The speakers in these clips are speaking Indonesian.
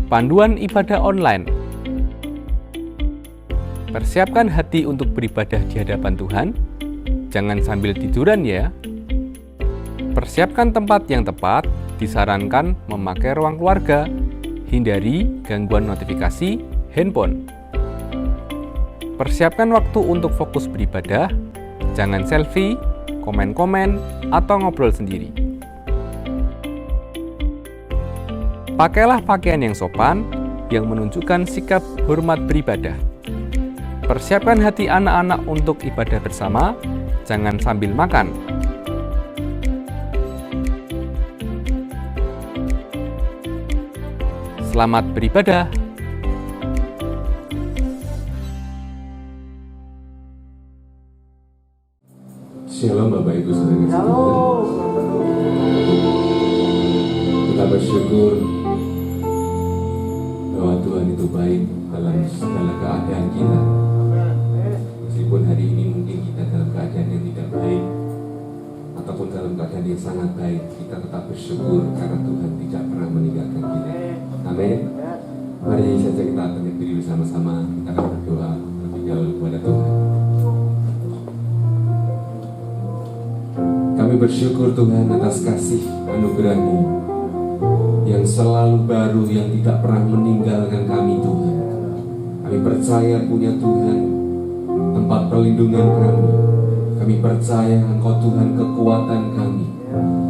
Panduan ibadah online. Persiapkan hati untuk beribadah di hadapan Tuhan. Jangan sambil tiduran ya. Persiapkan tempat yang tepat. Disarankan memakai ruang keluarga. Hindari gangguan notifikasi handphone. Persiapkan waktu untuk fokus beribadah. Jangan selfie, komen-komen, atau ngobrol sendiri. Pakailah pakaian yang sopan, yang menunjukkan sikap hormat beribadah. Persiapkan hati anak-anak untuk ibadah bersama, jangan sambil makan. Selamat beribadah. Shalom Bapak Ibu Saudara sekalian. Kita bersyukur bahwa Tuhan itu baik dalam segala keadaan kita. Meskipun hari ini mungkin kita dalam keadaan yang tidak baik ataupun dalam keadaan yang sangat baik, kita tetap bersyukur karena Tuhan tidak pernah meninggalkan kita. Amin. Mari saja kita akan berdiri bersama-sama. Kita akan berdoa terlebih dahulu kepada Tuhan. Kami bersyukur Tuhan atas kasih anugerah-Mu yang selalu baru, yang tidak pernah meninggalkan kami Tuhan. Kami percaya punya Tuhan tempat perlindungan kami. Kami percaya Engkau Tuhan kekuatan kami.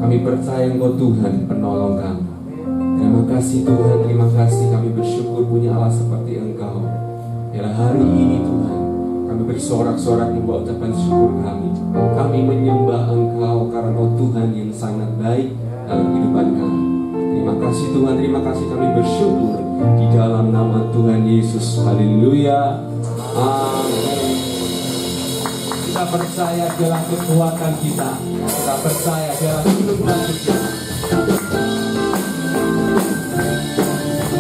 Kami percaya Engkau Tuhan penolong kami. Terima kasih Tuhan, terima kasih. Kami bersyukur punya Allah seperti Engkau. Biarlah hari ini Tuhan kami bersorak-sorak membawa ucapan syukur kami. Kami menyembah Engkau karena Engkau Tuhan yang sangat baik dalam kehidupan kami. Terima kasih Tuhan, terima kasih. Kami bersyukur di dalam nama Tuhan Yesus. Haleluya. Amin. Kita percaya Dialah kekuatan kita. Kita percaya Dialah hidup dan kita.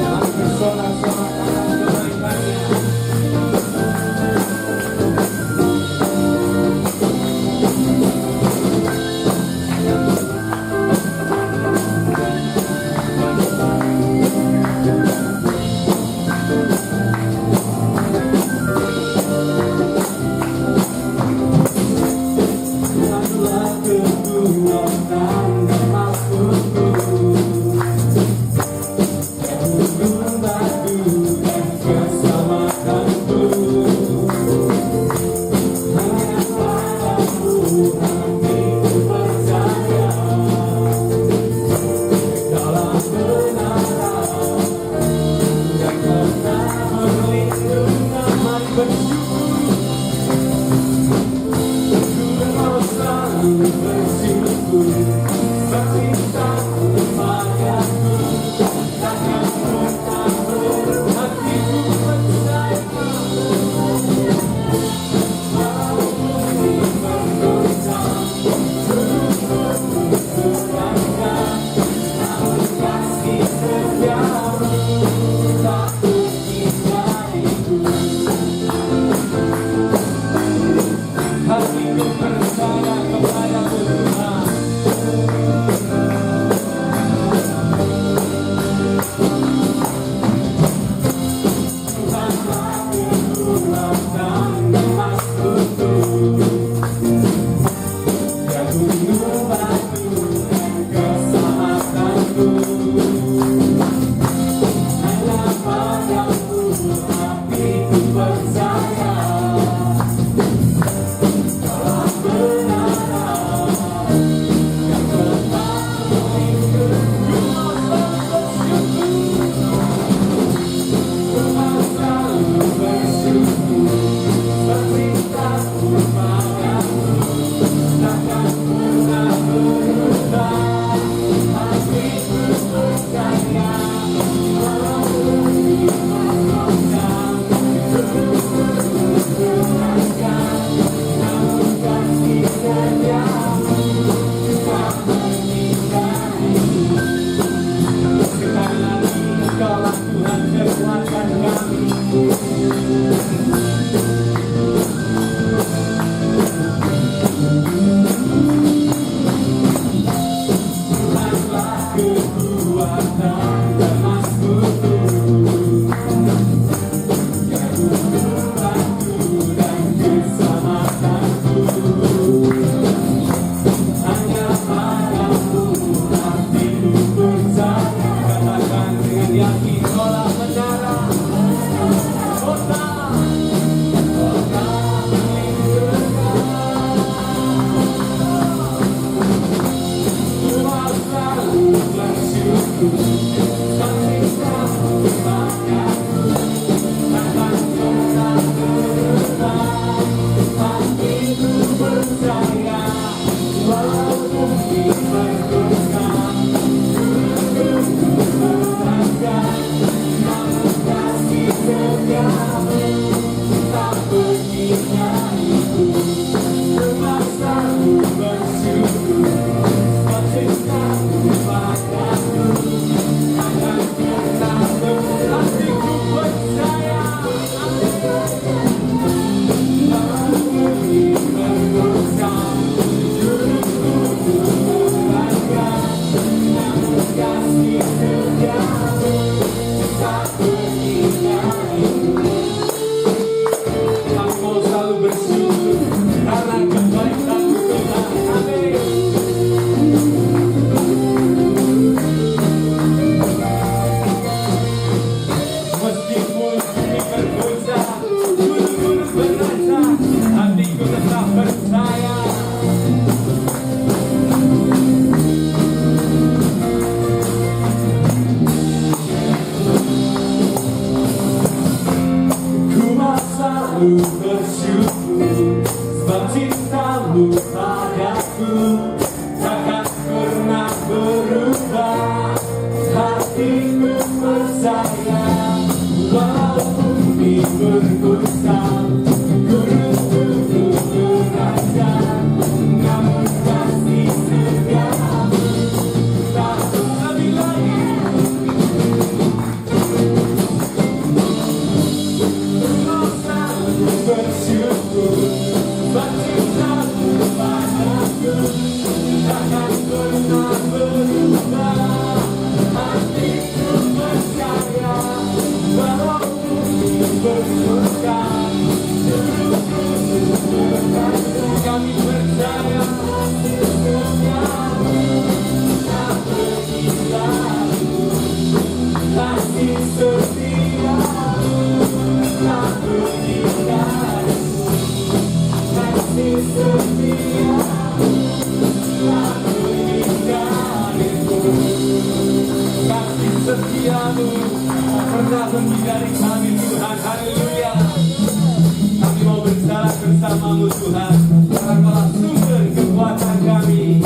Kami bersorak-sorak akan kebaikan-Nya. aku takkan pernah berubah. Hatiku percaya walaupun bumi bergoncang, ku runtuh derajat, namun kasih setiamu tak lebih lagi. Ku selalu bersyukur cintamu padaku takkan pernah berubah. Hatiku percaya walaupun bergoncang, kami percaya setiamu tak berhilang, kasih setiamu tak berhilang, kasih setiamu tak menghindariku. Kasih setiamu tak pernah menghindari kami Tuhan. Haleluya. Kami mau berjalan bersamamu Tuhan, karena Kaulah sumber kekuatan kami.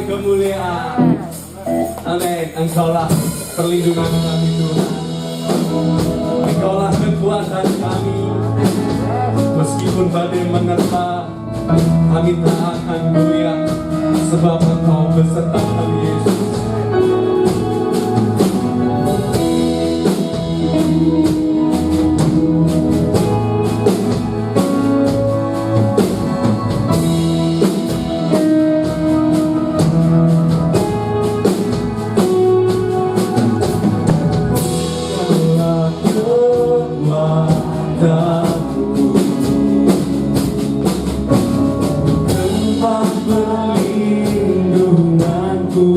kemuliaan. Amin. Engkaulah perlindungan kami Tuhan. Engkaulah kekuatan kami. Meskipun badai menerpa, Kami tak akan goyah, sebab Engkau beserta kami, Yesus. Tempat perlindunganku.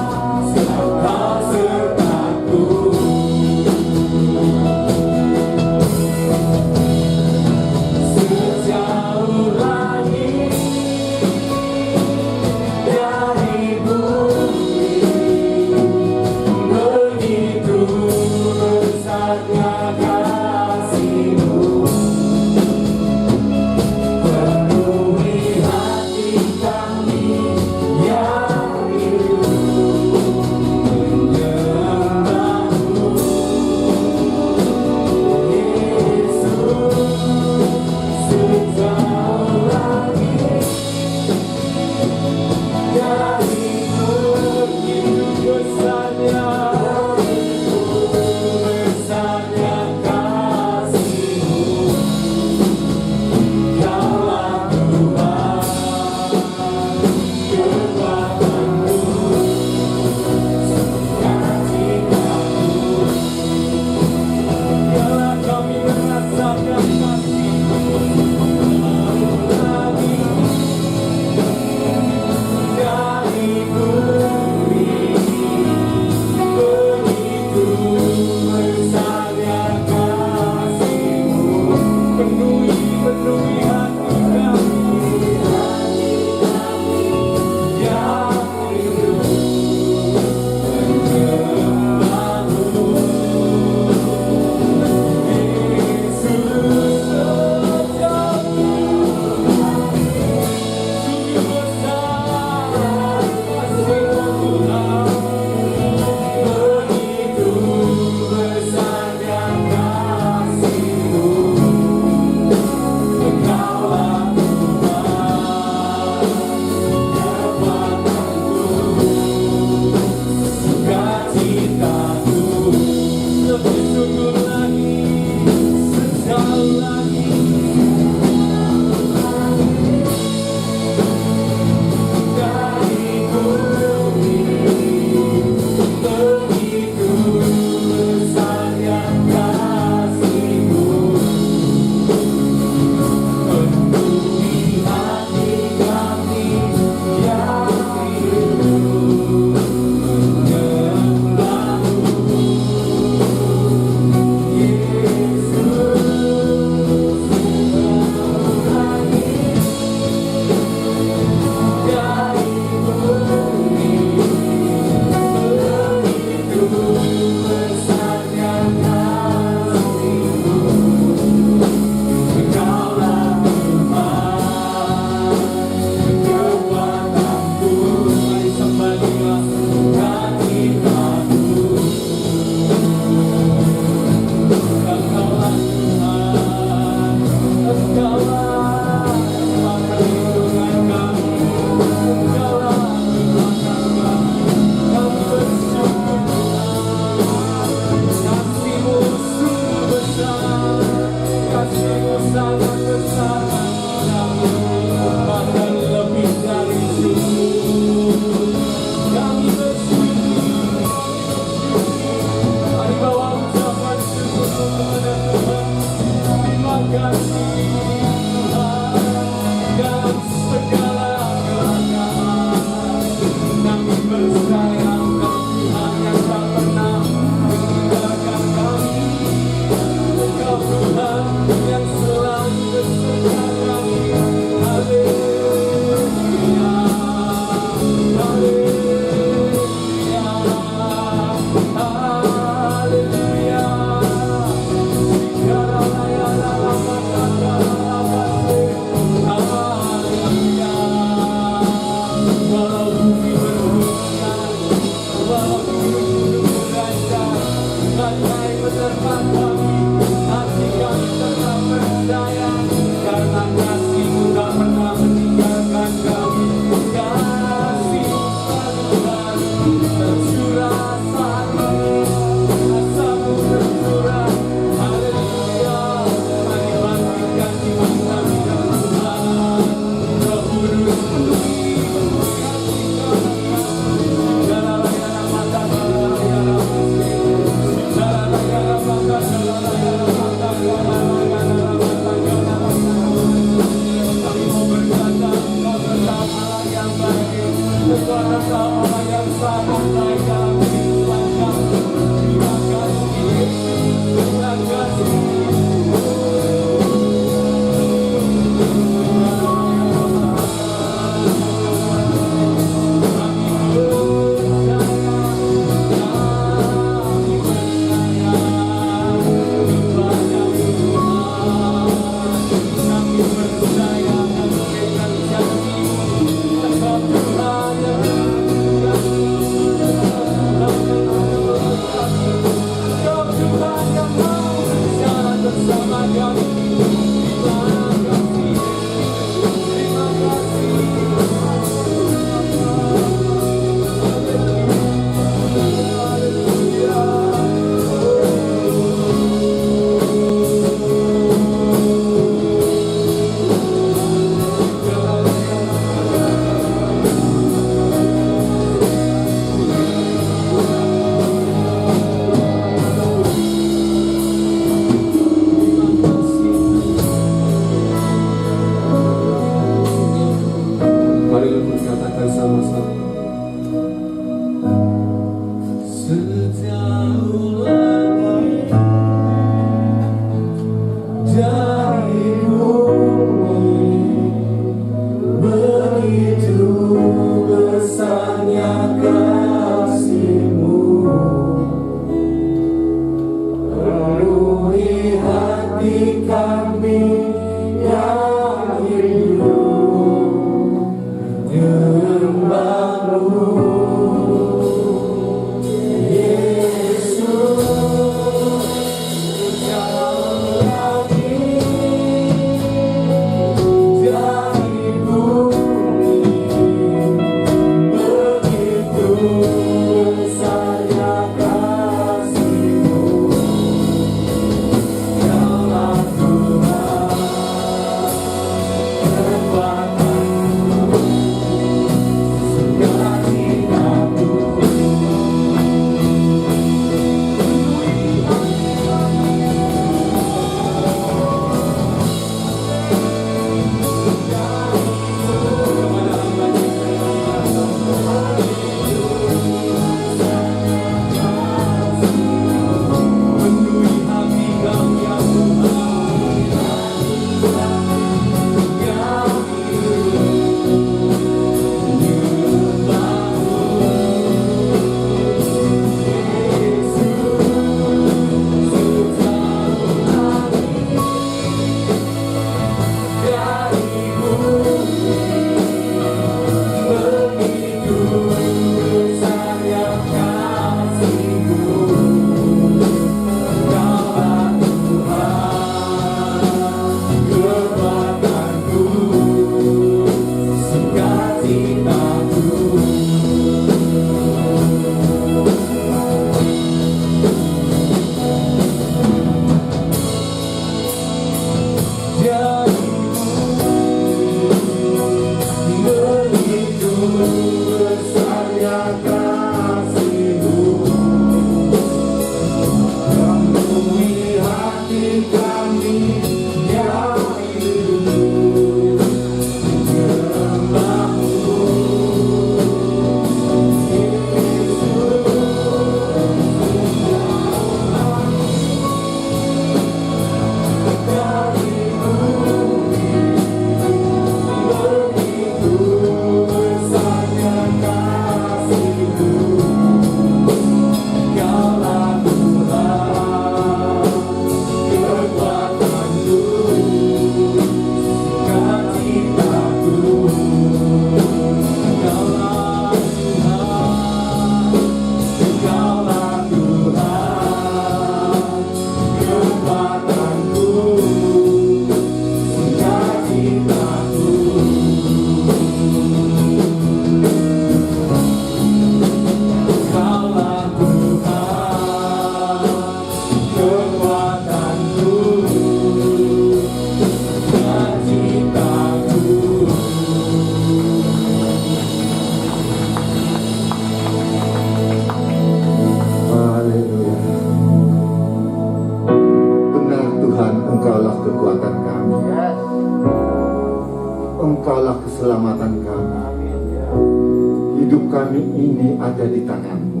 hidup kami ini ada di tangan-Mu.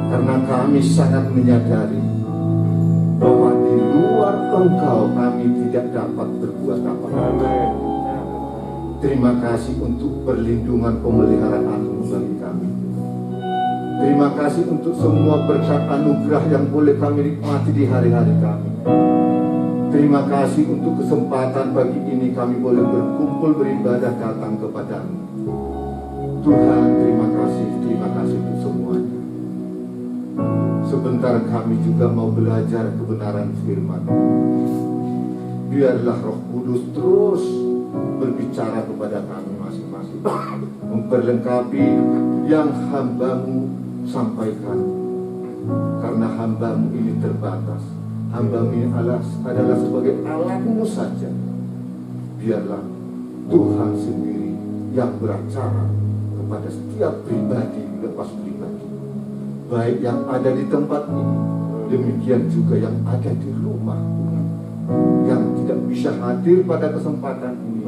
Karena kami sangat menyadari bahwa di luar Engkau kami tidak dapat berbuat apa-apa. Terima kasih untuk perlindungan pemeliharaan-Mu bagi kami. Terima kasih untuk semua berkat anugerah yang boleh kami nikmati di hari-hari kami. Terima kasih untuk kesempatan pagi ini kami boleh berkumpul beribadah datang kepada-Mu. Tuhan, terima kasih untuk semuanya. Sebentar kami juga mau belajar kebenaran firman. Biarlah Roh Kudus terus berbicara kepada kami masing-masing, memperlengkapi yang hamba-Mu sampaikan. Karena hamba-Mu ini terbatas, hamba-Mu ini adalah sebagai alat-Mu saja. Biarlah Tuhan sendiri yang berbicara kepada setiap pribadi lepas pribadi, baik yang ada di tempat ini, demikian juga yang ada di rumah Tuhan, yang tidak bisa hadir pada kesempatan ini,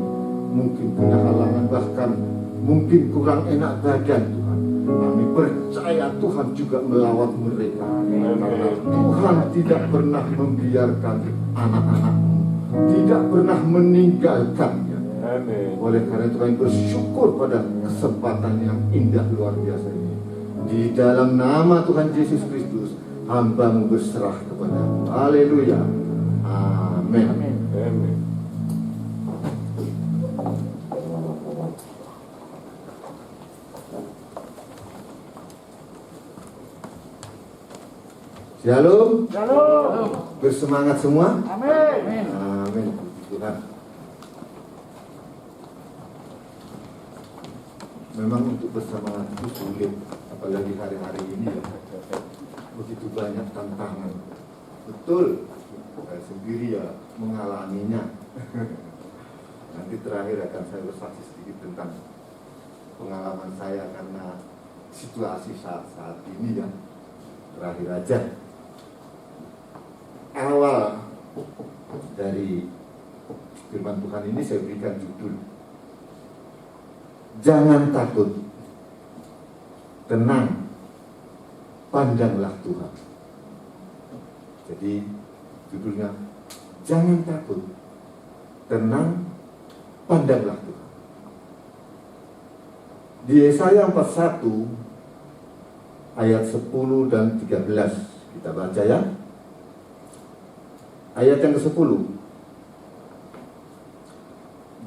mungkin punya halangan, bahkan mungkin kurang enak badan Tuhan. Kami percaya Tuhan juga melawat mereka, karena Tuhan tidak pernah membiarkan anak-anak-Mu, tidak pernah meninggalkannya. Oleh karena itu kami bersyukur pada kesempatan yang indah luar biasa ini. Di dalam nama Tuhan Yesus Kristus, hamba-Mu berserah kepada-Mu. Haleluya. Amin. Amin. Shalom. Shalom. Bersemangat semua. Amin. Amin. Tuhan. Memang untuk bersemangat itu sulit, apalagi hari-hari ini ya. Begitu banyak tantangan. Betul. Saya sendiri ya mengalaminya. Nanti terakhir akan saya bersaksi sedikit tentang pengalaman saya karena situasi saat ini ya. Terakhir aja. Awal dari firman Tuhan ini saya berikan judul, jangan takut, tenang, pandanglah Tuhan. Jadi judulnya, jangan takut, tenang, pandanglah Tuhan. Di Yesaya 41 ayat 10 dan 13 kita baca ya. Ayat yang ke-10,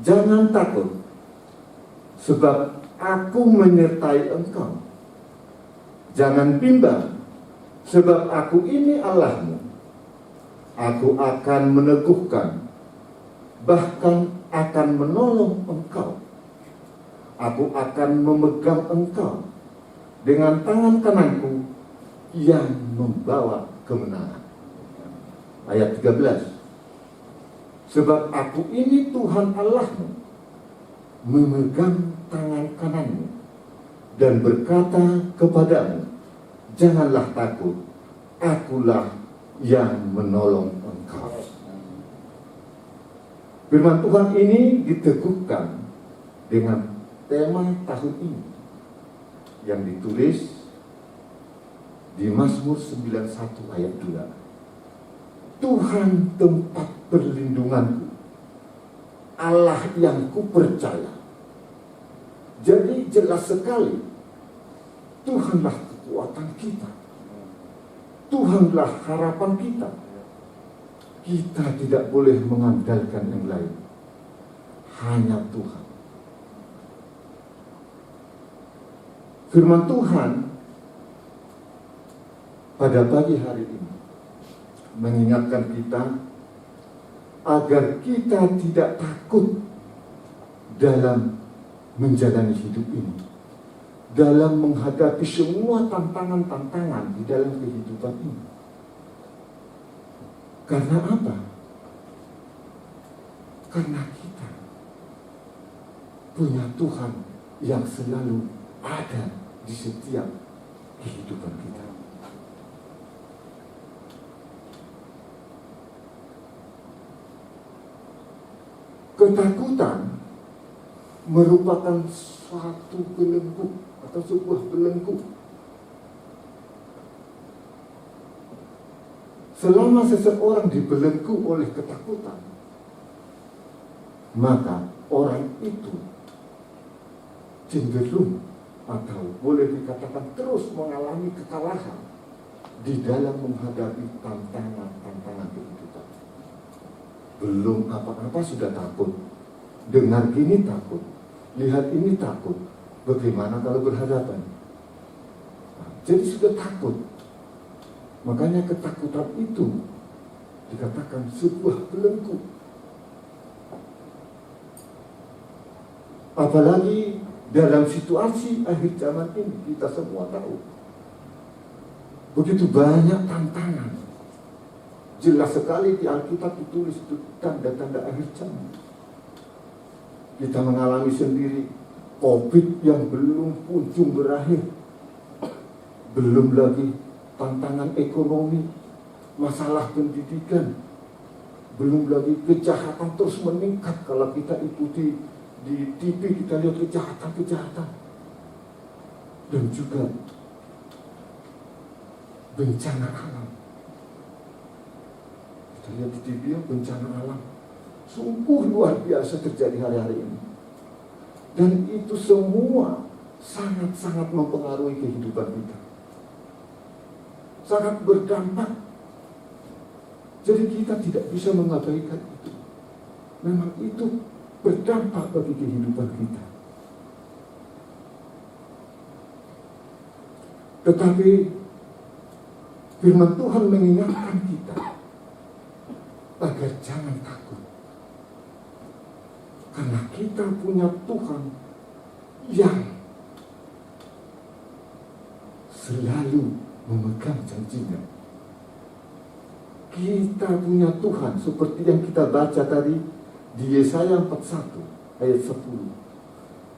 jangan takut, sebab aku menyertai engkau. Jangan bimbang, sebab aku ini Allahmu. Aku akan meneguhkan, bahkan akan menolong engkau. Aku akan memegang engkau dengan tangan kananku yang membawa kemenangan. Ayat 13, sebab aku ini Tuhan Allahmu, memegang tangan kananmu dan berkata kepadamu, janganlah takut, akulah yang menolong engkau. Firman Tuhan ini diteguhkan dengan tema tahun ini yang ditulis di Mazmur 91 ayat 2. Tuhan tempat perlindunganku, Allah yang kupercaya. Jadi jelas sekali, Tuhanlah kekuatan kita, Tuhanlah harapan kita. Kita tidak boleh mengandalkan yang lain, hanya Tuhan. Firman Tuhan pada pagi hari ini mengingatkan kita agar kita tidak takut dalam menjalani hidup ini, dalam menghadapi semua tantangan-tantangan di dalam kehidupan ini. Karena apa? Karena kita punya Tuhan yang selalu ada di setiap kehidupan kita. Ketakutan merupakan suatu belenggu atau sebuah belenggu. Selama seseorang dibelenggu oleh ketakutan, maka orang itu cenderung atau boleh dikatakan terus mengalami kekalahan di dalam menghadapi tantangan-tantangan kehidupan. Belum apa-apa sudah takut, dengar gini takut, lihat ini takut, bagaimana kalau berhadapan? Jadi sudah takut. Makanya ketakutan itu dikatakan sebuah belenggu. Apalagi dalam situasi akhir zaman ini, kita semua tahu begitu banyak tantangan. Jelas sekali di Alkitab ditulis itu tanda-tanda akhir zaman. Kita mengalami sendiri COVID yang belum kunjung berakhir. Belum lagi tantangan ekonomi, masalah pendidikan, belum lagi kejahatan terus meningkat. Kalau kita ikuti di TV, kita lihat kejahatan, dan juga bencana alam. Kita lihat di TV bencana alam sungguh luar biasa terjadi hari-hari ini, dan itu semua sangat-sangat mempengaruhi kehidupan kita, sangat berdampak. Jadi kita tidak bisa mengabaikan itu. Memang itu berdampak bagi kehidupan kita. Tetapi firman Tuhan mengingatkan kita agar jangan takut, karena kita punya Tuhan yang selalu memegang janjinya. Kita punya Tuhan seperti yang kita baca tadi di Yesaya 41 ayat 10.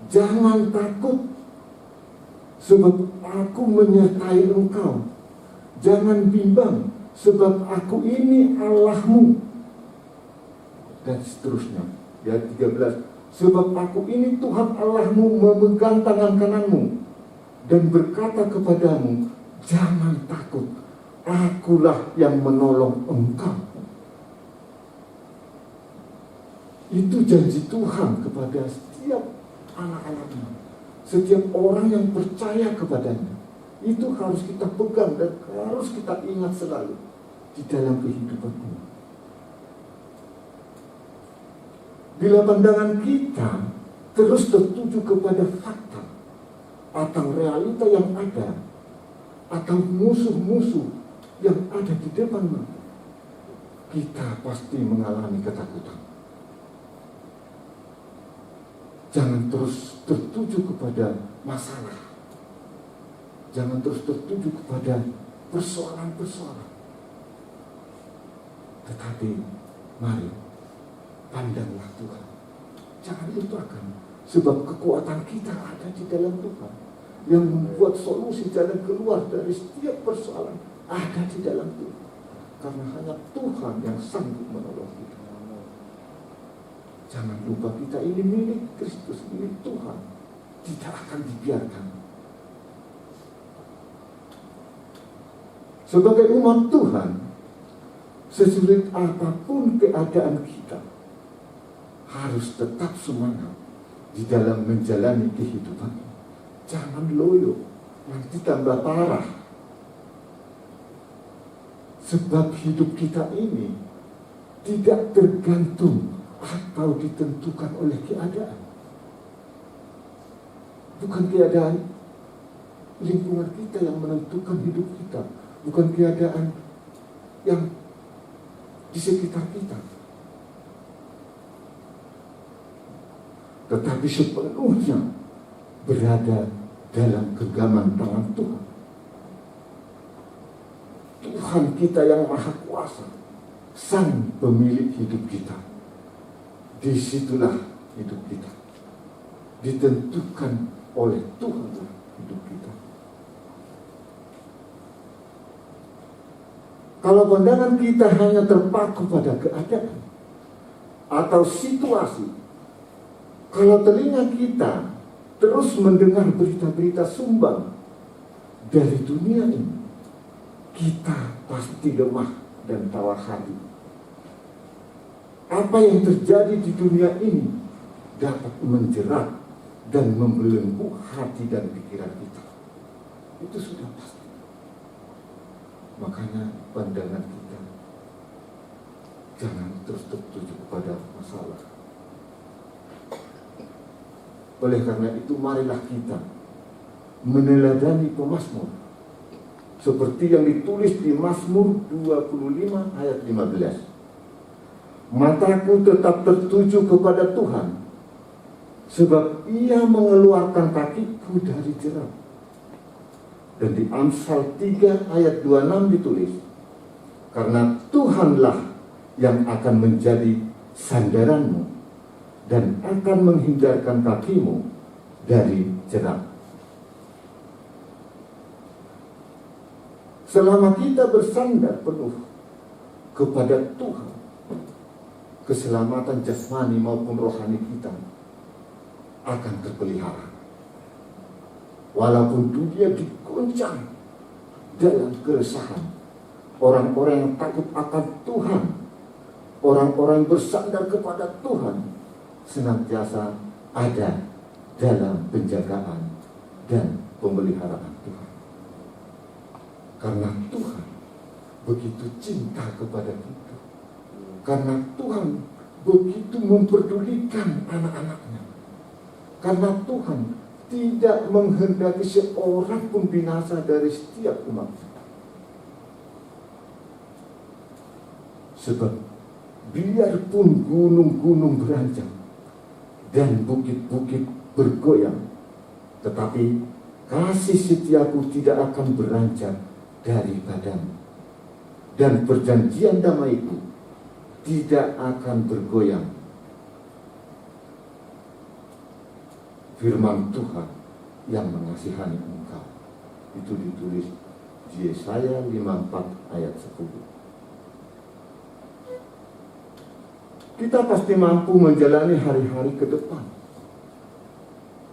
Jangan takut, sebab aku menyertai engkau. Jangan bimbang, sebab aku ini Allahmu. Dan seterusnya. Ayat 13. Sebab aku ini Tuhan Allahmu, memegang tangan kananmu dan berkata kepadamu, jangan takut, akulah yang menolong engkau. Itu janji Tuhan kepada setiap anak-anaknya, setiap orang yang percaya kepadanya. Itu harus kita pegang dan harus kita ingat selalu di dalam kehidupan ini. Bila pandangan kita terus tertuju kepada fakta atau realita yang ada, atau musuh-musuh yang ada di depan mata, kita pasti mengalami ketakutan. Jangan terus tertuju kepada masalah. Jangan terus tertuju kepada persoalan-persoalan. Tetapi mari pandanglah Tuhan. Jangan lupakan, sebab kekuatan kita ada di dalam Tuhan, yang membuat solusi jalan keluar dari setiap persoalan ada di dalam Tuhan. Karena hanya Tuhan yang sanggup menolong kita. Jangan lupa kita ini milik Kristus, milik Tuhan. Tidak akan dibiarkan. Sebagai umat Tuhan, sesulit apapun keadaan kita, harus tetap semangat di dalam menjalani kehidupan. Jangan loyo, nanti tambah parah. Sebab hidup kita ini tidak tergantung atau ditentukan oleh keadaan. Bukan keadaan lingkungan kita yang menentukan hidup kita, bukan keadaan yang di sekitar kita, tetapi sepenuhnya berada dalam genggaman tangan Tuhan. Tuhan kita yang maha kuasa, sang pemilik hidup kita. Disitulah hidup kita ditentukan oleh Tuhan hidup kita. Kalau pandangan kita hanya terpaku pada keadaan atau situasi, kalau telinga kita terus mendengar berita-berita sumbang dari dunia ini, kita pasti lemah dan tawar hati. Apa yang terjadi di dunia ini dapat menjerat dan membelenggu hati dan pikiran kita. Itu sudah pasti. Makanya pandangan kita jangan terus tertuju kepada masalah. Oleh karena itu, marilah kita meneladani pemazmur seperti yang ditulis di Mazmur 25 ayat 15. Mataku tetap tertuju kepada Tuhan, sebab Ia mengeluarkan kakiku dari jerat. Dan di Amsal 3 ayat 26 ditulis, karena Tuhanlah yang akan menjadi sandaranmu dan akan menghindarkan kakimu dari jerat. Selama kita bersandar penuh kepada Tuhan, keselamatan jasmani maupun rohani kita akan terpelihara. Walaupun dunia diguncang dalam keresahan, orang-orang yang takut akan Tuhan, orang-orang bersandar kepada Tuhan, senantiasa ada dalam penjagaan dan pemeliharaan Tuhan. Karena Tuhan begitu cinta kepada kita, karena Tuhan begitu memperdulikan anak-anaknya, karena Tuhan tidak menghendaki seorang pun binasa dari setiap umatnya. Sebab biarpun gunung-gunung beranjak dan bukit-bukit bergoyang, tetapi kasih setiaku tidak akan beranjak daripadamu, dan perjanjian damaiku tidak akan bergoyang. Firman Tuhan yang mengasihani engkau. Itu ditulis di Yesaya 54 ayat 10. Kita pasti mampu menjalani hari-hari ke depan,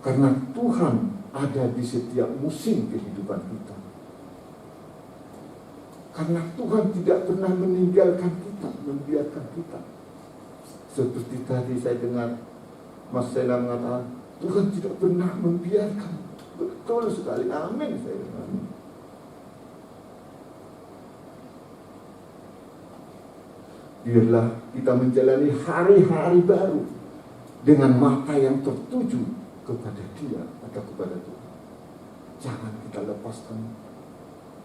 karena Tuhan ada di setiap musim kehidupan kita. Karena Tuhan tidak pernah meninggalkan kita, membiarkan kita. Seperti tadi saya dengar Mas Sela mengatakan, Tuhan tidak pernah membiarkan. Betul sekali, amin saya dengar. Biarlah kita menjalani hari-hari baru dengan mata yang tertuju kepada Dia atau kepada Tuhan. Jangan kita lepaskan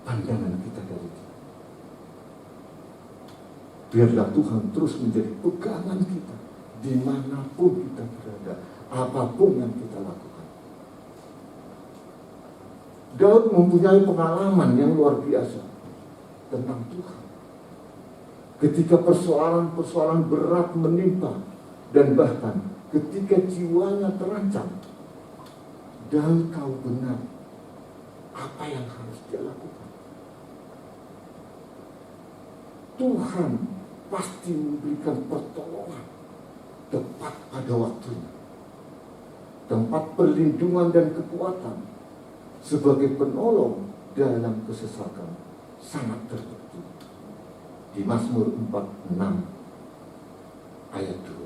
pandangan kita dari Dia. Biarlah Tuhan terus menjadi pegangan kita dimanapun kita berada, apapun yang kita lakukan. Daud mempunyai pengalaman yang luar biasa tentang Tuhan. Ketika persoalan-persoalan berat menimpa, dan bahkan ketika jiwanya terancam, Daud tahu benar apa yang harus dia lakukan. Tuhan pasti memberikan pertolongan tepat pada waktunya. Tempat perlindungan dan kekuatan sebagai penolong dalam kesesakan sangat terbukti. Di Mazmur 46 ayat 2.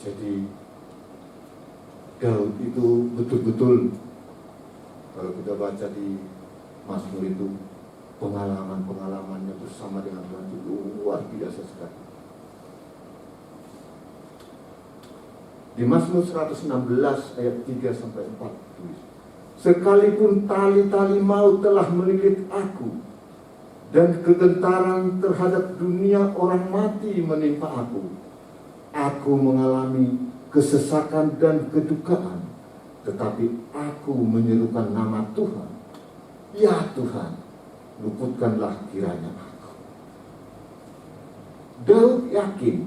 Jadi Daud itu betul-betul, kalau kita baca di Mazmur itu, pengalaman-pengalamannya bersama dengan Tuhan itu luar biasa sekali. Di Mazmur 116 ayat 3 sampai 4 tulis, sekalipun tali-tali maut telah melilit aku, dan kegentaran terhadap dunia orang mati menimpa aku mengalami kesesakan dan kedukaan, tetapi aku menyerukan nama Tuhan. Ya Tuhan, luputkanlah kiranya aku. Daud yakin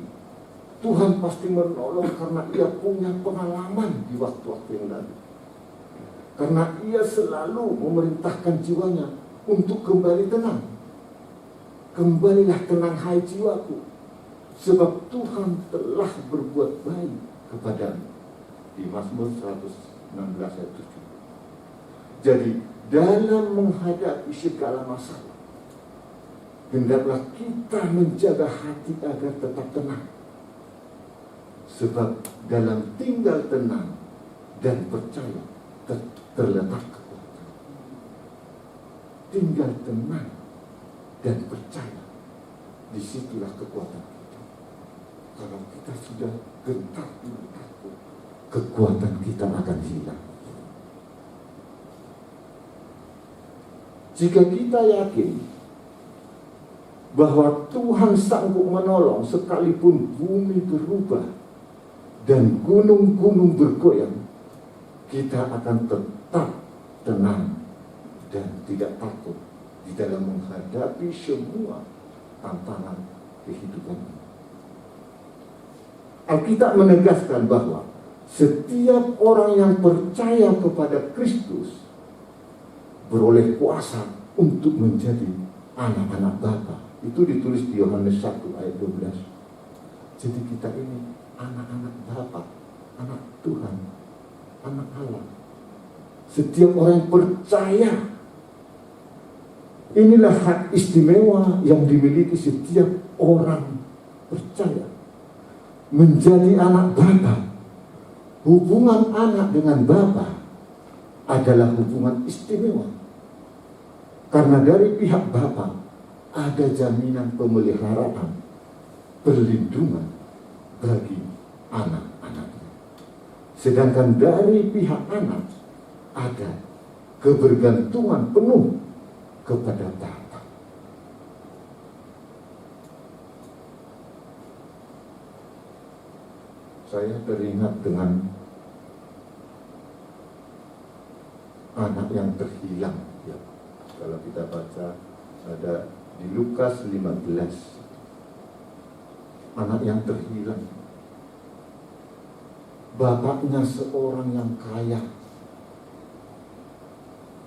Tuhan pasti menolong karena ia punya pengalaman di waktu-waktu yang lalu. Karena ia selalu memerintahkan jiwanya untuk kembali tenang. Kembalilah tenang hai jiwaku, sebab Tuhan telah berbuat baik kepadamu. di Mazmur 116 ayat 7. Jadi dalam menghadapi segala masalah, hendaklah kita menjaga hati agar tetap tenang. Sebab dalam tinggal tenang dan percaya terletak kekuatan. Tinggal tenang dan percaya, disitulah kekuatan kita. Kalau kita sudah gentar dan takut, kekuatan kita akan hilang. Jika kita yakin bahwa Tuhan sanggup menolong sekalipun bumi berubah dan gunung-gunung bergoyang, kita akan tetap tenang dan tidak takut di dalam menghadapi semua tantangan kehidupan ini. Alkitab menegaskan bahwa setiap orang yang percaya kepada Kristus beroleh kuasa untuk menjadi anak-anak Bapa. Itu ditulis di Yohanes 1 ayat 12. Jadi kita ini anak-anak Bapa, anak Tuhan, anak Allah. Setiap orang yang percaya, inilah hak istimewa yang dimiliki setiap orang percaya. Menjadi anak Bapa. Hubungan anak dengan Bapa adalah hubungan istimewa. Karena dari pihak Bapa ada jaminan pemeliharaan, perlindungan bagi anak-anaknya. Sedangkan dari pihak anak ada kebergantungan penuh kepada Bapa. Saya teringat dengan anak yang terhilang. Ya, kalau kita baca ada di Lukas 15, anak yang terhilang. Bapaknya seorang yang kaya.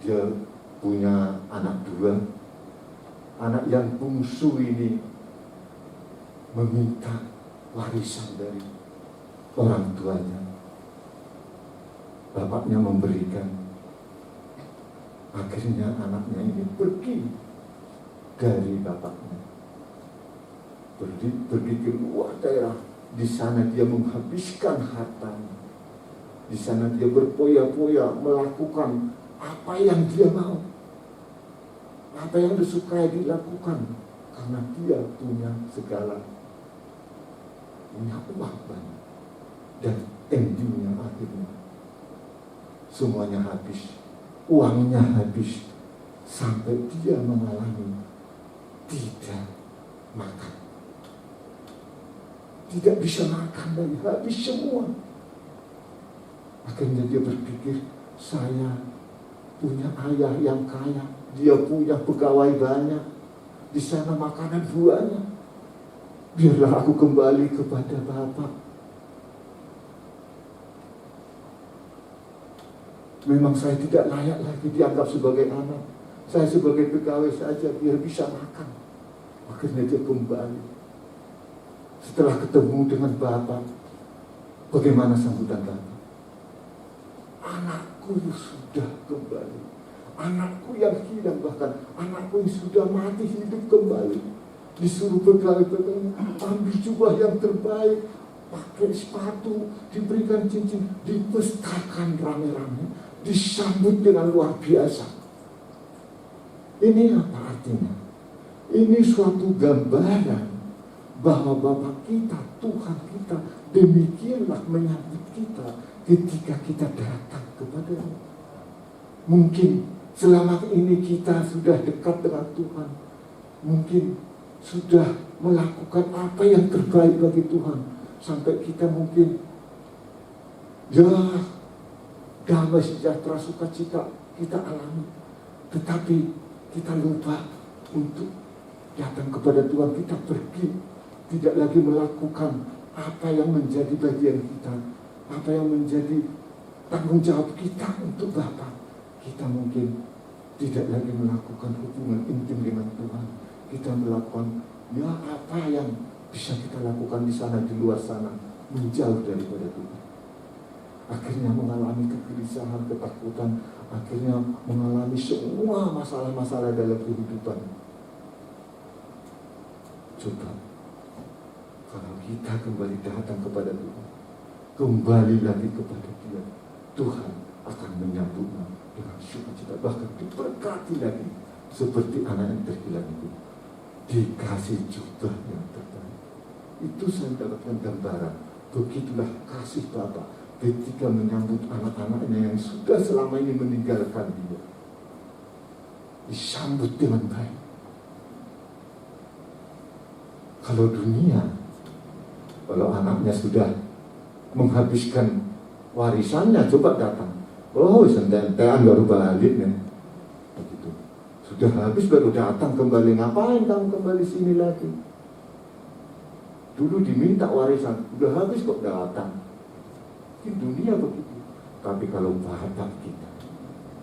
Dia punya anak 2. Anak yang bungsu ini meminta warisan dari orang tuanya. Bapaknya memberikan. Akhirnya anaknya ini pergi dari bapaknya. Pergi ke luar daerah. Di sana dia menghabiskan hartanya. Di sana dia berpoya-poya melakukan apa yang dia mau. Apa yang disukai dilakukan. Karena dia punya segala. Punya uang banyak. Dan endingnya akhirnya semuanya habis. Uangnya habis. Sampai dia mengalami tidak makan. Tidak bisa makan lagi, habis semua. Akhirnya dia berpikir, saya punya ayah yang kaya, dia punya pegawai banyak, di sana makanan buahnya. Biarlah aku kembali kepada Bapa. Memang saya tidak layak lagi dianggap sebagai anak. Saya sebagai pegawai saja biar bisa makan. Akhirnya dia kembali. Setelah ketemu dengan Bapa, bagaimana sambutan Bapa? Anakku sudah kembali. Anakku yang hilang, bahkan anakku yang sudah mati hidup kembali. Disuruh pegawai-pegawai ambil jubah yang terbaik, pakai sepatu, diberikan cincin, dipestakan rame-rame, disambut dengan luar biasa. Ini apa artinya? Ini suatu gambaran bahwa Bapa kita, Tuhan kita, demikianlah menyambut kita ketika kita datang kepada-Nya. Mungkin selama ini kita sudah dekat dengan Tuhan, mungkin sudah melakukan apa yang terbaik bagi Tuhan, sampai kita mungkin damai sejahtera sukacita kita alami, tetapi kita lupa untuk datang kepada Tuhan. Kita pergi, tidak lagi melakukan apa yang menjadi bagian kita, apa yang menjadi tanggung jawab kita untuk Bapa. Kita mungkin tidak lagi melakukan hubungan intim dengan Tuhan. Kita melakukan apa yang bisa kita lakukan di sana, di luar sana, menjauh daripada Tuhan. akhirnya mengalami kegelisahan, ketakutan, akhirnya mengalami semua masalah-masalah dalam kehidupan. Coba kalau kita kembali datang kepada Tuhan, kembali lagi kepada Dia, Tuhan akan menyambutnya dengan sukacita, bahkan diberkati lagi seperti anak yang terhilang itu, dikasih jubah yang terbaik. Itu saya dapatkan gambaran. Begitulah kasih Bapa ketika menyambut anak-anaknya yang sudah selama ini meninggalkan Dia, disambut dengan baik. Kalau dunia, kalau anaknya sudah menghabiskan warisannya, coba datang, oh sentean baru balik nih, begitu. Sudah habis baru datang kembali, ngapain kamu kembali sini lagi? Dulu diminta warisan, udah habis kok datang. Di dunia begitu. Tapi kalau Bapak kita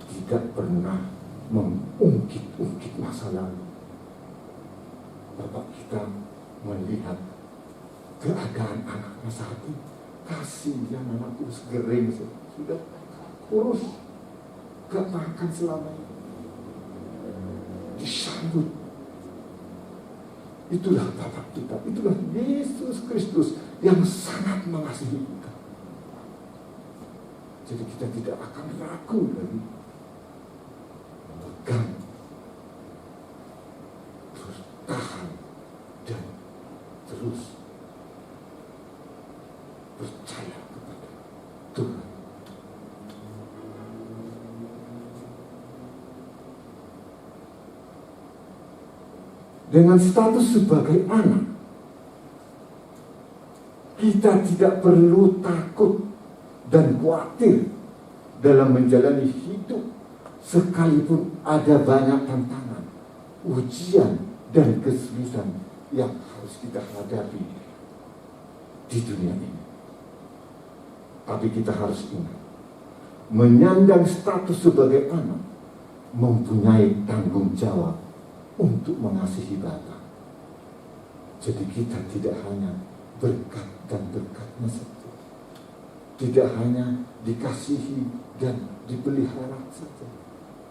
tidak pernah mengungkit-ungkit masa lalu, Bapak kita melihat keadaan anaknya saat ini, kasihan anakku segering, sudah kurus, gak makan selama ini, disambut. Itulah Bapak kita, itulah Yesus Kristus yang sangat mengasihi kita. Jadi kita tidak akan ragu lagi memegang, terus tahan, dan terus percaya kepada Tuhan. Dengan status sebagai anak, kita tidak perlu takut dan khawatir dalam menjalani hidup, sekalipun ada banyak tantangan, ujian, dan kesulitan yang harus kita hadapi di dunia ini. Tapi kita harus ingat, menyandang status sebagai anak mempunyai tanggung jawab untuk mengasihi Bapa. Jadi kita tidak hanya berkat dan berkatnya saja, tidak hanya dikasihi dan dipelihara saja,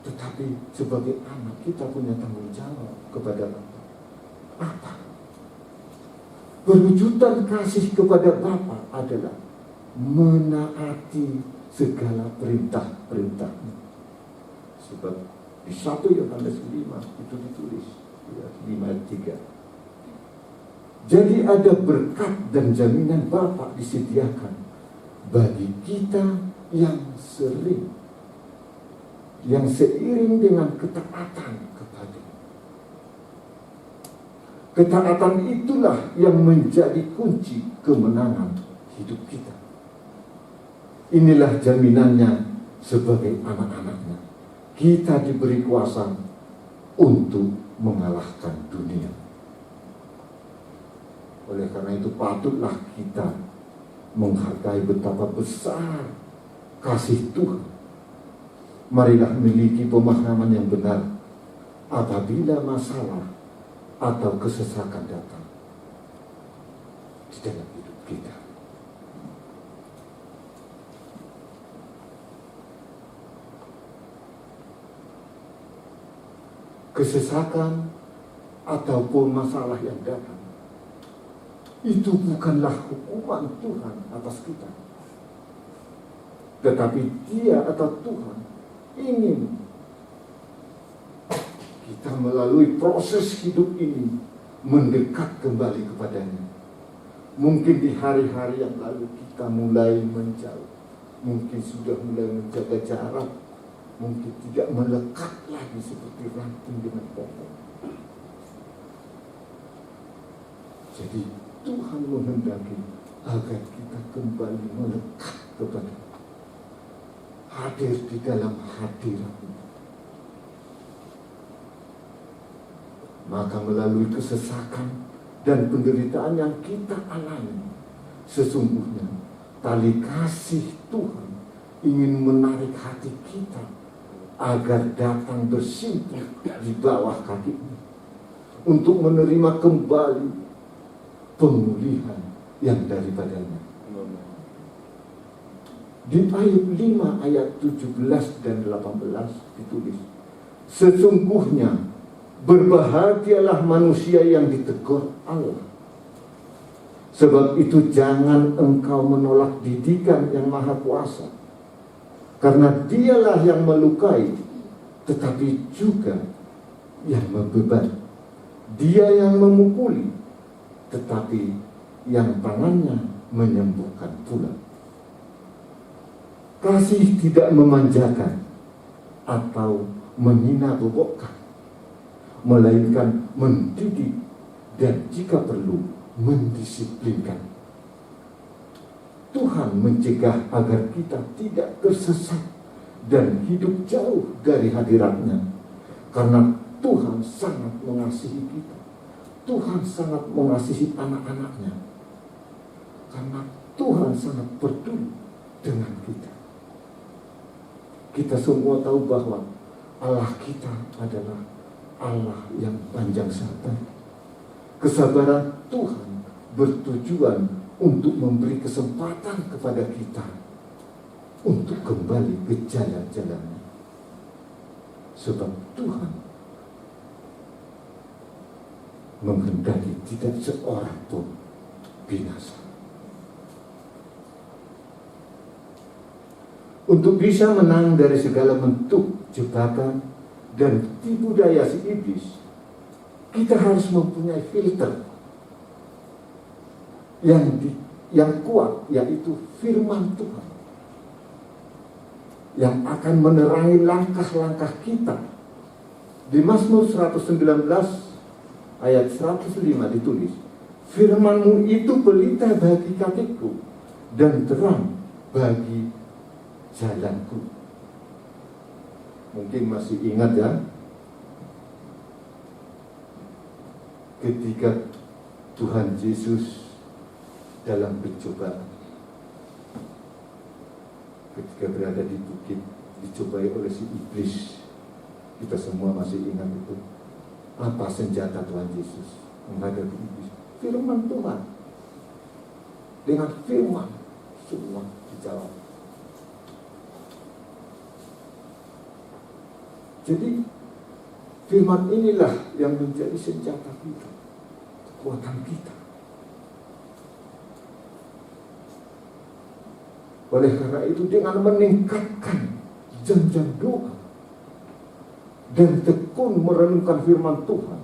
tetapi sebagai anak kita punya tanggung jawab kepada Bapa. Apa? Perwujudan kasih kepada Bapa adalah menaati segala perintah-perintahnya. Sebab di 1 Yohanes 5 itu ditulis, 5 ayat 3. Jadi ada berkat dan jaminan Bapa disediakan bagi kita yang seiring dengan ketaatan kepada. Ketaatan itulah yang menjadi kunci kemenangan hidup kita. Inilah jaminannya sebagai anak-anaknya. Kita diberi kuasa untuk mengalahkan dunia. Oleh karena itu patutlah kita menghargai betapa besar kasih Tuhan. Marilah memiliki pemahaman yang benar apabila masalah atau kesesakan datang di dalam hidup kita. Kesesakan ataupun masalah yang datang itu bukanlah hukuman Tuhan atas kita, tetapi Dia atau Tuhan ingin kita melalui proses hidup ini mendekat kembali kepadanya. Mungkin di hari-hari yang lalu kita mulai menjauh, mungkin sudah mulai menjaga jarak, mungkin tidak melekat lagi seperti ranting dengan pohon. Jadi Tuhan menghendaki agar kita kembali melekat kepada, hadir di dalam hadirat-Nya. Maka melalui kesesakan dan penderitaan yang kita alami, sesungguhnya tali kasih Tuhan ingin menarik hati kita agar datang bersimpuh di bawah kaki-Nya untuk menerima kembali pemulihan yang daripadanya. Di ayat 5 ayat 17 dan 18 ditulis, sesungguhnya berbahagialah manusia yang ditegur Allah. Sebab itu jangan engkau menolak didikan yang Maha Kuasa, karena Dialah yang melukai, tetapi juga yang membebani. Dia yang memukuli, tetapi yang tangannya menyembuhkan pula. Kasih tidak memanjakan atau menghina bobokkan, melainkan mendidik dan jika perlu mendisiplinkan. Tuhan mencegah agar kita tidak tersesat dan hidup jauh dari hadirat-Nya, karena Tuhan sangat mengasihi kita. Tuhan sangat mengasihi anak-anak-Nya, karena Tuhan sangat peduli dengan kita. Kita semua tahu bahwa Allah kita adalah Allah yang panjang sabar. Kesabaran Tuhan bertujuan untuk memberi kesempatan kepada kita untuk kembali ke jalan-jalannya. Sebab Tuhan menghendaki tidak seorang pun binasa. Untuk bisa menang dari segala bentuk jebakan dan tipu daya si iblis, kita harus mempunyai filter yang kuat, yaitu firman Tuhan, yang akan menerangi langkah-langkah kita. Di Mazmur 119 ayat 105 ditulis, firman-Mu itu pelita bagi kakiku dan terang bagi jalanku. Mungkin masih ingat ya, ketika Tuhan Yesus dalam pencobaan, ketika berada di bukit dicobai oleh si iblis, kita semua masih ingat itu. Apa senjata Tuhan Yesus menghadapi iblis? Firman Tuhan. Dengan firman semua dijawab. Jadi firman inilah yang menjadi senjata kita, kekuatan kita. Oleh karena itu, dengan meningkatkan jam-jam doa dan tekun merenungkan firman Tuhan,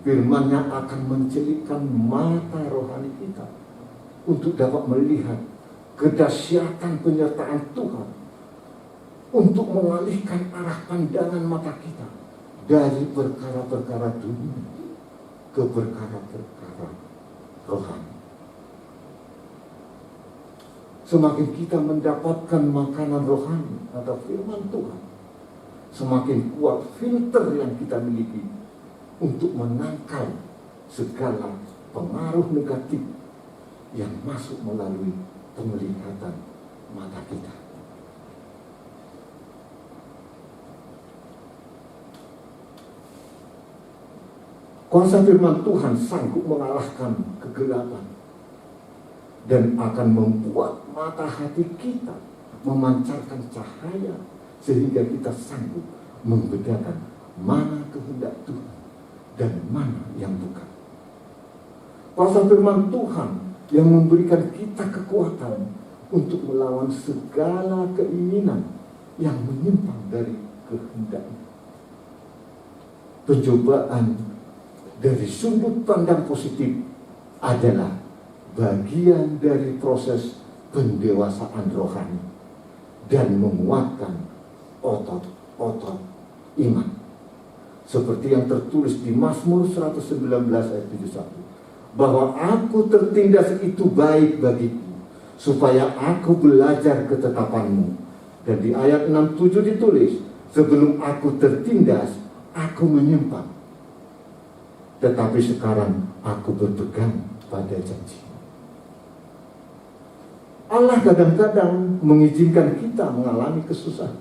firman-Nya akan mencelikkan mata rohani kita untuk dapat melihat kedahsyatan penyertaan Tuhan, untuk mengalihkan arah pandangan mata kita dari perkara-perkara dunia ke perkara-perkara rohani. Semakin kita mendapatkan makanan rohani atau firman Tuhan, semakin kuat filter yang kita miliki untuk menangkal segala pengaruh negatif yang masuk melalui penglihatan mata kita. Kuasa firman Tuhan sanggup mengalahkan kegelapan dan akan membuat mata hati kita memancarkan cahaya sehingga kita sanggup membedakan mana kehendak Tuhan dan mana yang bukan. Kuasa firman Tuhan yang memberikan kita kekuatan untuk melawan segala keinginan yang menyimpang dari kehendaknya. Pencobaan dari sudut pandang positif adalah bagian dari proses pendewasaan rohani dan menguatkan otot-otot iman. Seperti yang tertulis di Mazmur 119 ayat 71, bahwa aku tertindas itu baik bagiku, supaya aku belajar ketetapan-Mu. Dan di ayat 67 ditulis, sebelum aku tertindas, aku menyimpang, tetapi sekarang aku berpegang pada janji. Allah kadang-kadang mengizinkan kita mengalami kesusahan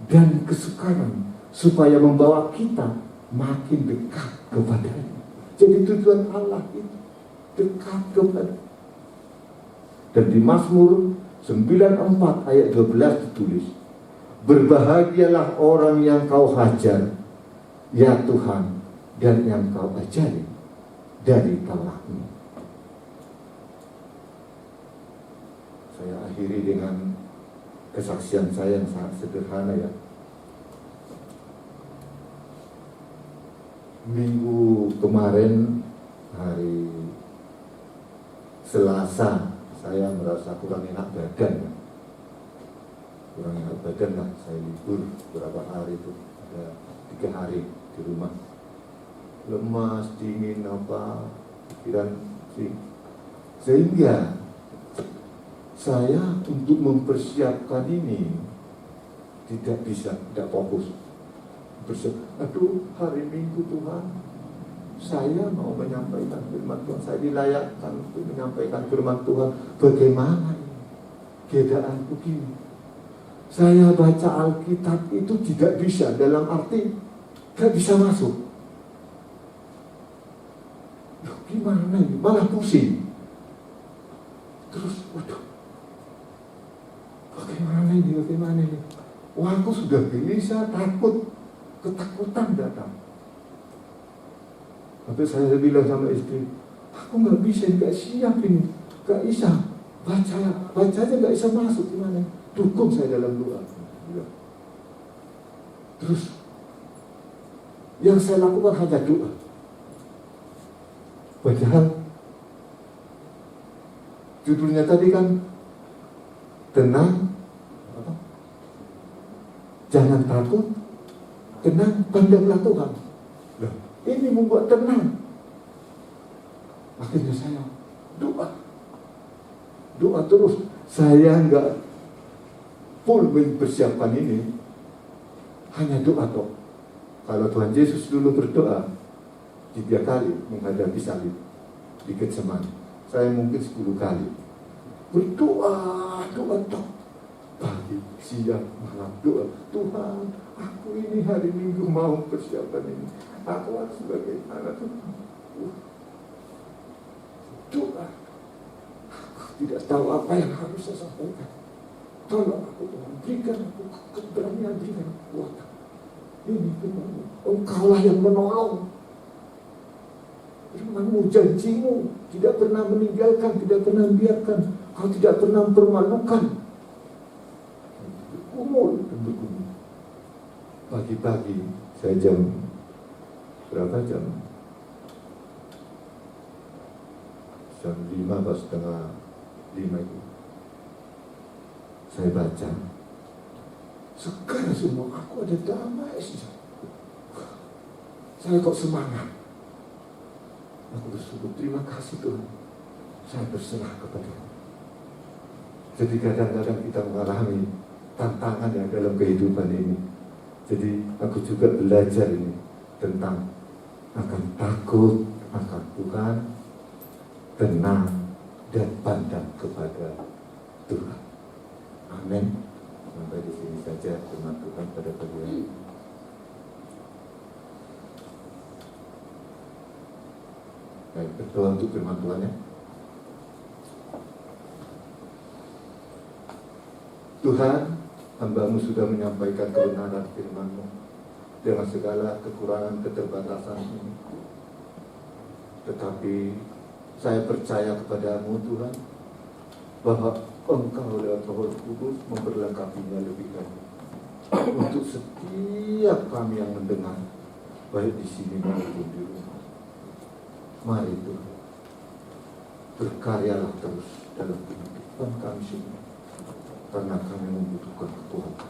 dan kesukaran supaya membawa kita makin dekat kepadanya. Jadi tujuan Allah itu dekat kepada. Dan di Mazmur 94 ayat 12 ditulis, berbahagialah orang yang kau hajar, ya Tuhan, dan yang kau ajari dari Taurat-Mu. Saya akhiri dengan kesaksian saya yang sangat sederhana ya. Minggu kemarin, hari Selasa, saya merasa kurang enak badan. Kurang enak badan lah, saya libur beberapa hari itu, ada 3 hari di rumah. Lemas, dingin, pikiran sih. Sehingga saya untuk mempersiapkan ini tidak fokus. Aduh, hari Minggu Tuhan, saya mau menyampaikan firman Tuhan, saya dilayakkan untuk menyampaikan firman Tuhan. Bagaimana ini? Keadaanku begini. Saya baca Alkitab itu tidak bisa, dalam arti tidak bisa masuk. Loh, gimana ini? Malah pusing. Terus, waduh, bagaimana ini? Wah, aku sudah gelisah, takut, ketakutan datang. Tapi saya bilang sama istri, aku nggak bisa, nggak siap ini, nggak bisa baca aja nggak bisa masuk, gimana? Dukung saya dalam doa. Terus yang saya lakukan hanya doa. Padahal judulnya tadi kan tenang, jangan takut, tenang, pandanglah Tuhan. Loh, ini membuat tenang. Akhirnya saya doa terus. Saya enggak full mempersiapkan ini, hanya doa toh. Kalau Tuhan Yesus dulu berdoa 3 kali menghadapi salib di Getsemani, saya mungkin 10 kali berdoa toh. Pagi, siang, malam doa. Tuhan, aku ini hari Minggu mau persiapan ini. Aku harus bagaimana Tuhan? Doa. Aku tidak tahu apa yang harus saya sampaikan. Tolong aku Tuhan, berikan aku keberanian, berikan aku kekuatan. Ini firman-Mu, Engkaulah yang menolong. Firman-Mu, janjimu tidak pernah meninggalkan, tidak pernah biarkan. Kau tidak pernah mempermalukan. Bergumul. Pagi-pagi saya jam berapa jam? Jam 5 atau setengah 5 itu saya baca. Sekarang semua aku ada damai saja. Saya kok semangat. Aku bersyukur, terima kasih Tuhan. Saya berserah kepada-Mu. Jadi kadang-kadang kita mengalami tantangan yang dalam kehidupan ini. Jadi aku juga belajar ini tentang akan takut akan Tuhan, tenang dan pandang kepada Tuhan. Amin. Sampai di sini saja firman Tuhan pada pagi hari. Baik, berdoa untuk firman Tuhan ya. Tuhan, hamba-Mu sudah menyampaikan kebenaran firman-Mu dengan segala kekurangan keterbatasan ini. Tetapi saya percaya kepada-Mu Tuhan, bahwa Engkau lewat Roh Kudus memperlengkapinya lebih banyak untuk setiap kami yang mendengar, baik di sini maupun di rumah. Mari Tuhan, berkaryalah terus dalam kehidupan kami semua, karena kami membutuhkan kekuatan,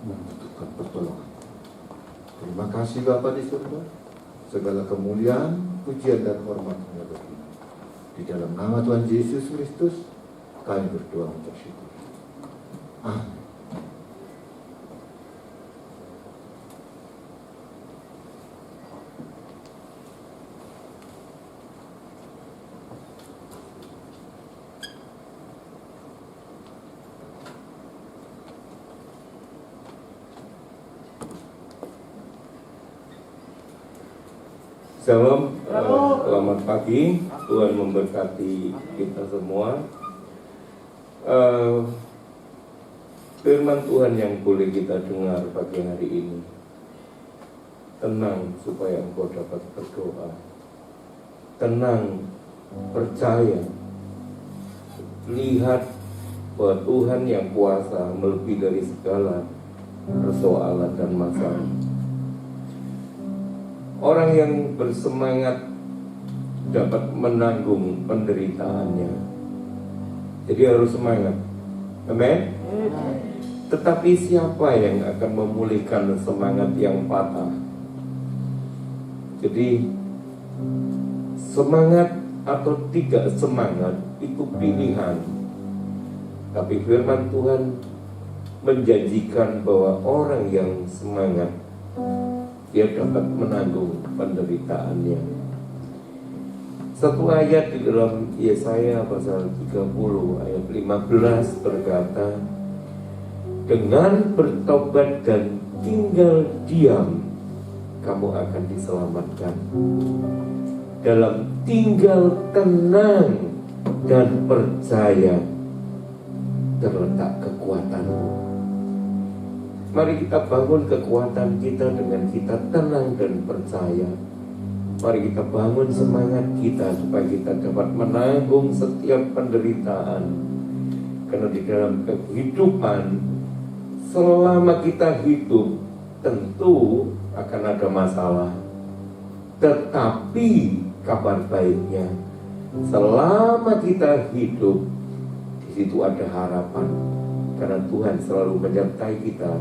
membutuhkan pertolongan. Terima kasih Bapa di surga, segala kemuliaan, pujian dan hormat hanya bagi-Mu. Di dalam nama Tuhan Yesus Kristus kami berdoa mengucap syukur. Amin. Shalom, selamat pagi. Tuhan memberkati kita semua. Firman Tuhan yang boleh kita dengar pagi hari ini. Tenang supaya engkau dapat berdoa. Tenang, percaya. Lihat bahwa Tuhan yang kuasa melebihi dari segala persoalan dan masalah. Orang yang bersemangat dapat menanggung penderitaannya. Jadi harus semangat. Amin. Tetapi siapa yang akan memulihkan semangat yang patah? Jadi semangat atau tidak semangat itu pilihan. Tapi firman Tuhan menjanjikan bahwa orang yang semangat dia dapat menanggung penderitaannya. Satu ayat di dalam Yesaya pasal 30 ayat 15 berkata, dengan bertobat dan tinggal diam, kamu akan diselamatkan. Dalam tinggal tenang dan percaya terletak kekuatanmu. Mari kita bangun kekuatan kita dengan kita tenang dan percaya. Mari kita bangun semangat kita supaya kita dapat menanggung setiap penderitaan. Karena di dalam kehidupan, selama kita hidup, tentu akan ada masalah. Tetapi kabar baiknya, selama kita hidup, di situ ada harapan. Karena Tuhan selalu menyertai kita,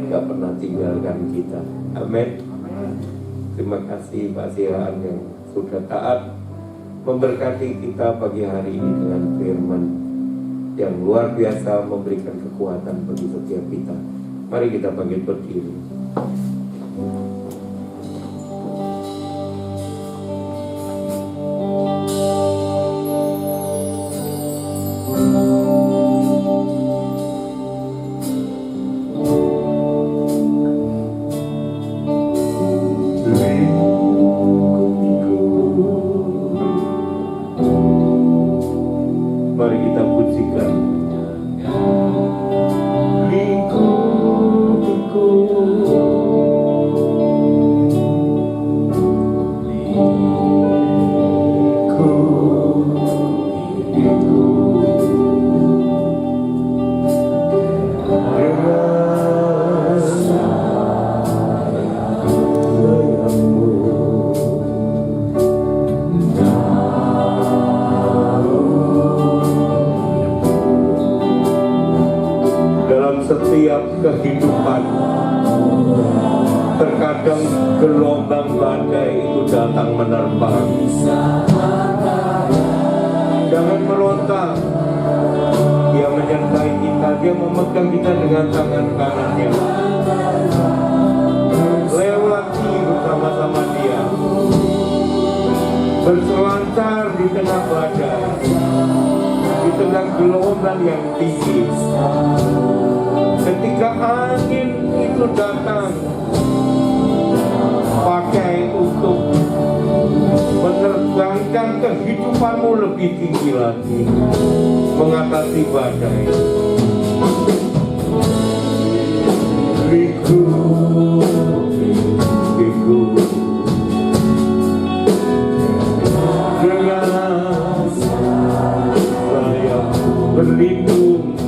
tidak pernah tinggalkan kita. Amin. Terima kasih Pak Sihaan yang sudah taat memberkati kita pagi hari ini dengan firman yang luar biasa, memberikan kekuatan bagi setiap kita. Mari kita bangkit berdiri. Mari kita pujikan. Setiap kehidupan, terkadang gelombang badai itu datang menerpang. Jangan meronta. Dia menyertai kita, dia memegang kita dengan tangan kanannya. Lewati bersama-sama dia, berselancar di tengah badai, di tengah gelombang yang tinggi. Ketika angin itu datang, pakai untuk menerbangkan kehidupanmu lebih tinggi lagi, mengatasi badai. Dengan saya berlindung.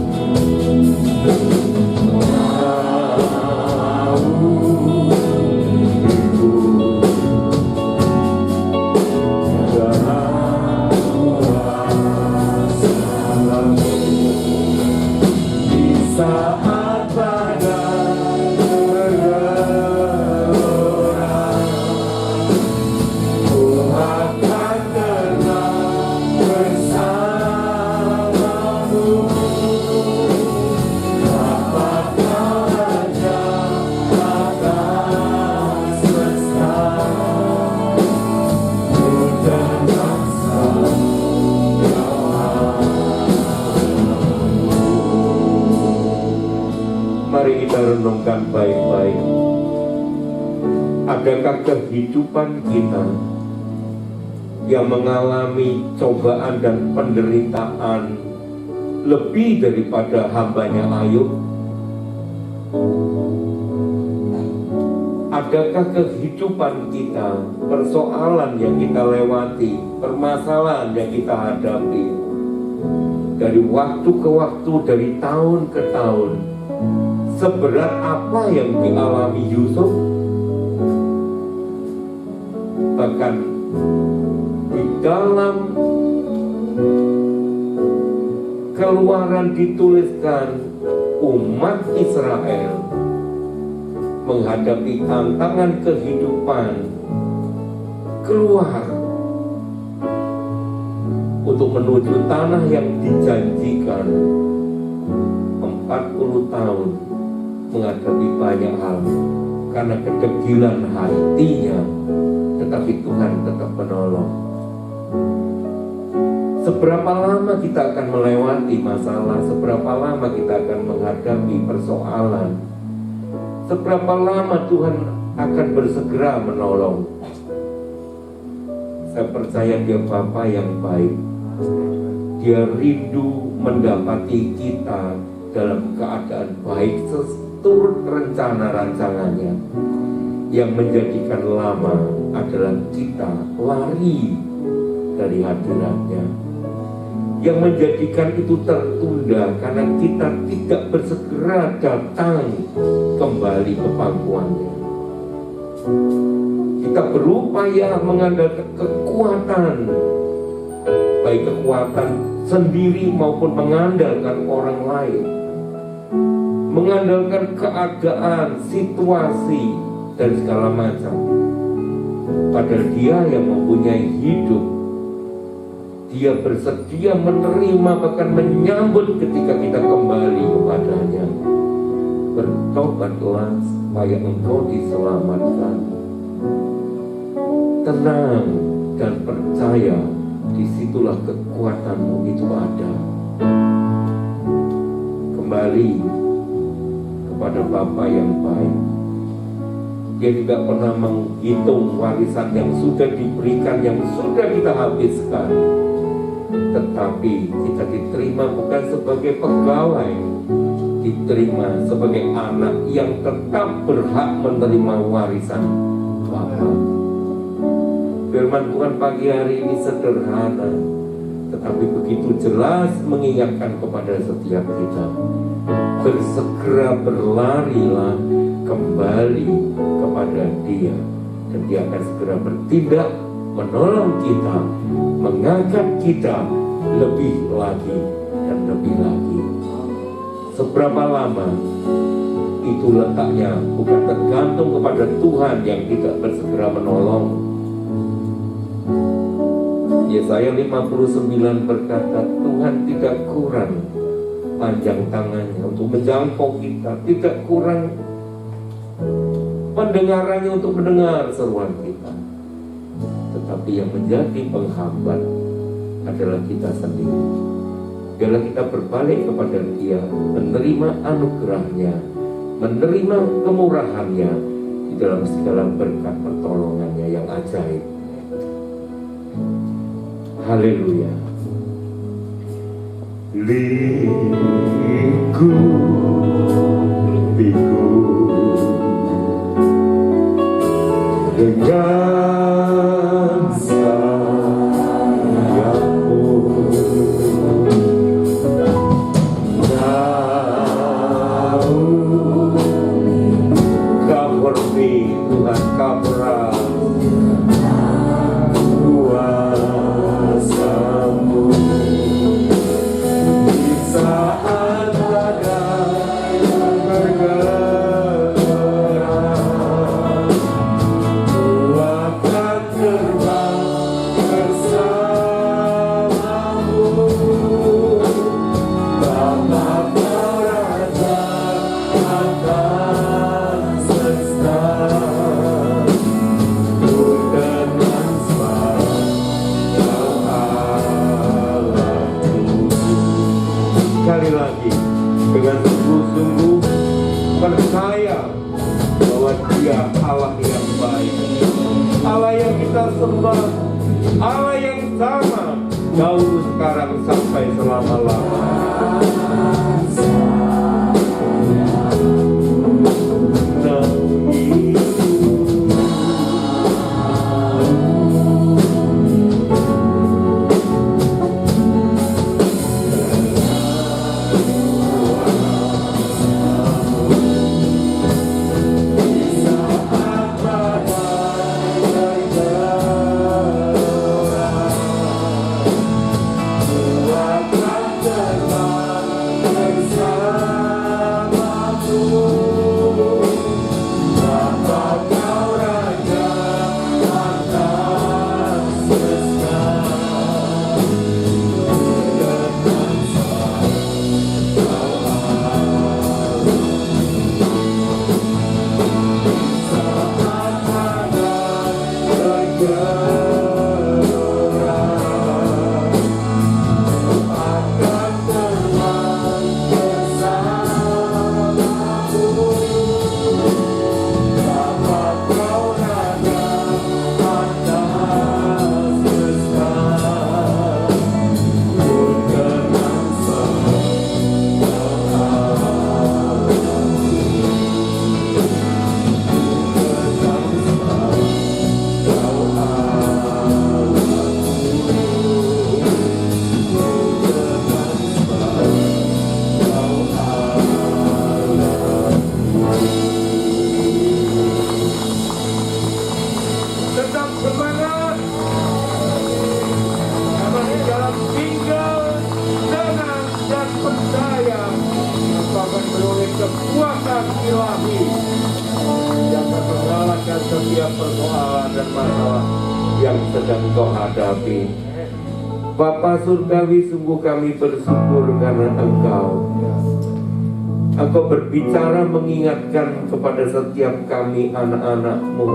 Mari kita renungkan baik-baik. Adakah kehidupan kita yang mengalami cobaan dan penderitaan lebih daripada hambanya Ayub? Adakah kehidupan kita, persoalan yang kita lewati, permasalahan yang kita hadapi, dari waktu ke waktu, dari tahun ke tahun, seberat apa yang dialami Yusuf? Bahkan di dalam Keluaran dituliskan umat Israel menghadapi tantangan kehidupan, keluar untuk menuju tanah yang dijanjikan. 40 tahun menghadapi banyak hal karena kedegilan hatinya, tetapi Tuhan tetap menolong. Seberapa lama kita akan melewati masalah, seberapa lama kita akan menghadapi persoalan, seberapa lama Tuhan akan bersegera menolong. Saya percaya Dia Bapa yang baik. Dia rindu mendapati kita dalam keadaan baik seturut rencana rancangannya. Yang menjadikan lama adalah kita lari dari hadiratnya. Yang menjadikan itu tertunda karena kita tidak bersegera datang kembali ke pangkuannya. Kita berupaya mengandalkan kekuatan, baik kekuatan sendiri maupun mengandalkan orang lain, mengandalkan keadaan, situasi, dan segala macam. Padahal Dia yang mempunyai hidup, Dia bersedia menerima bahkan menyambut ketika kita kembali kepadanya. Bertobatlah supaya engkau diselamatkan. Tenang dan percaya, disitulah kekuatanmu itu ada. Kembali kepada Bapa yang baik. Dia tidak pernah menghitung warisan yang sudah diberikan, yang sudah kita habiskan. Tetapi kita diterima bukan sebagai pegawai, diterima sebagai anak yang tetap berhak menerima warisan Bapa. Firman Tuhan pagi hari ini sederhana, tetapi begitu jelas mengingatkan kepada setiap kita. Bersegera berlarilah kembali kepada Dia, dan Dia akan segera bertindak, menolong kita, mengangkat kita lebih lagi dan lebih lagi. Seberapa lama itu letaknya bukan tergantung kepada Tuhan yang tidak bersegera menolong. Yesaya 59 berkata, Tuhan tidak kurang panjang tangannya untuk menjangkau kita, tidak kurang pendengarannya untuk mendengar seruan kita. Tetapi yang menjadi penghambat adalah kita sendiri. Biarlah kita berbalik kepada Dia, menerima anugerahnya, menerima kemurahannya di dalam segala berkat pertolongannya yang ajaib. Haleluya. Liku dengan sayapmu, Kau hormi Tuhan, Kau kuasamu di saat badai bergerak. Sekali lagi, dengan sungguh-sungguh percaya bahwa Dia Allah yang baik, Allah yang kita sembah, Allah yang sama dahulu, sekarang, sampai selama-lamanya. Kekuatan ilahi yang akan mengalahkan setiap persoalan dan masalah yang sedang kau hadapi. Bapa Surgawi, sungguh kami bersyukur karena Engkau berbicara mengingatkan kepada setiap kami anak-anak-Mu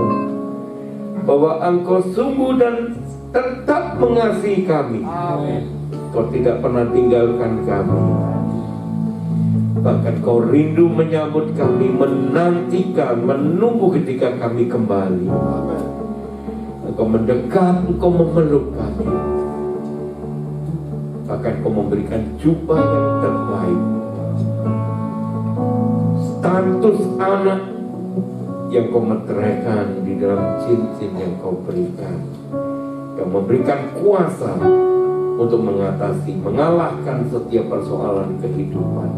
bahwa Engkau sungguh dan tetap mengasihi kami. Kau tidak pernah tinggalkan kami. Bahkan Kau rindu menyambut kami, menantikan, menunggu ketika kami kembali. Engkau mendekat, Engkau memeluk kami. Bahkan Kau memberikan jubah yang terbaik, status anak yang Kau meteraikan di dalam cincin yang Kau berikan, yang memberikan kuasa untuk mengatasi, mengalahkan setiap persoalan kehidupan.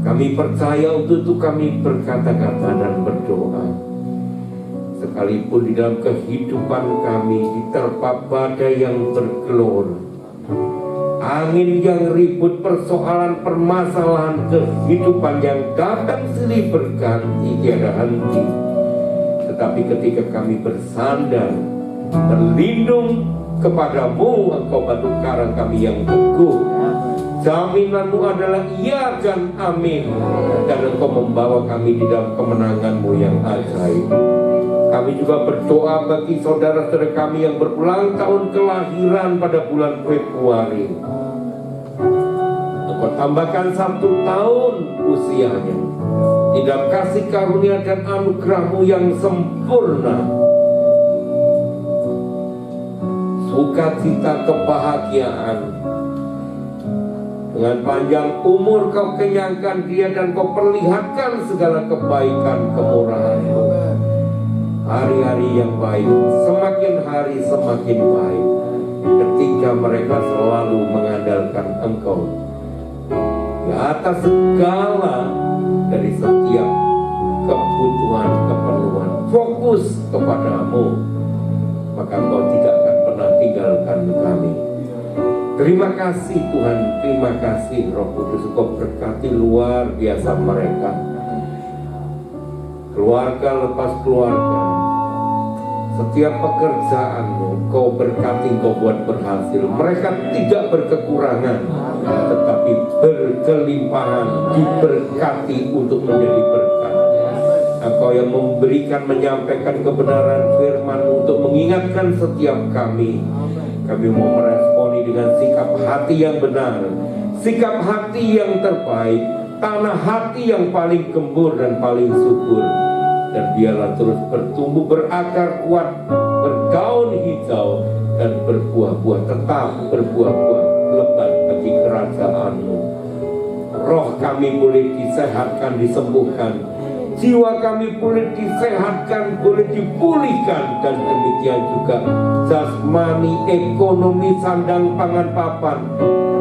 Kami percaya untuk itu kami berkata-kata dan berdoa. Sekalipun di dalam kehidupan kami diterpa badai yang bergelora, angin yang ribut, persoalan, permasalahan kehidupan yang datang silih berganti tiada henti. Tetapi ketika kami bersandar, berlindung kepadamu, Engkau batu karang kami yang teguh. Jaminan-Mu adalah iya dan amin. Dan Engkau membawa kami di dalam kemenangan-Mu yang ajaib. Kami juga berdoa bagi saudara-saudara kami yang berulang tahun kelahiran pada bulan Februari. Engkau tambahkan 1 tahun usianya di dalam kasih karunia dan anugerah-Mu yang sempurna. Sukacita, kebahagiaan, dengan panjang umur Kau kenyangkan dia dan Kau perlihatkan segala kebaikan kemurahan-Mu. Hari-hari yang baik, semakin hari semakin baik, ketika mereka selalu mengandalkan Engkau di atas segala dari setiap kebutuhan, keperluan, fokus kepadamu, maka Engkau tidak akan pernah tinggalkan kami. Terima kasih Tuhan, terima kasih Roh Kudus. Engkau berkati luar biasa mereka, keluarga lepas keluarga, setiap pekerjaanmu Kau berkati, Kau buat berhasil. Mereka tidak berkekurangan, tetapi berkelimpahan, diberkati untuk menjadi berkat. Engkau yang memberikan, menyampaikan kebenaran firman untuk mengingatkan setiap kami. Kami mau meresponi dengan sikap hati yang benar, sikap hati yang terbaik, tanah hati yang paling gembur dan paling subur. Dan biarlah terus bertumbuh, berakar kuat, bergaun hijau dan berbuah-buah, tetap berbuah-buah lebat bagi kerajaan-Mu. Roh kami boleh disehatkan, disembuhkan, jiwa kami boleh disehatkan, boleh dipulihkan, dan demikian juga jasmani, ekonomi, sandang, pangan, papan.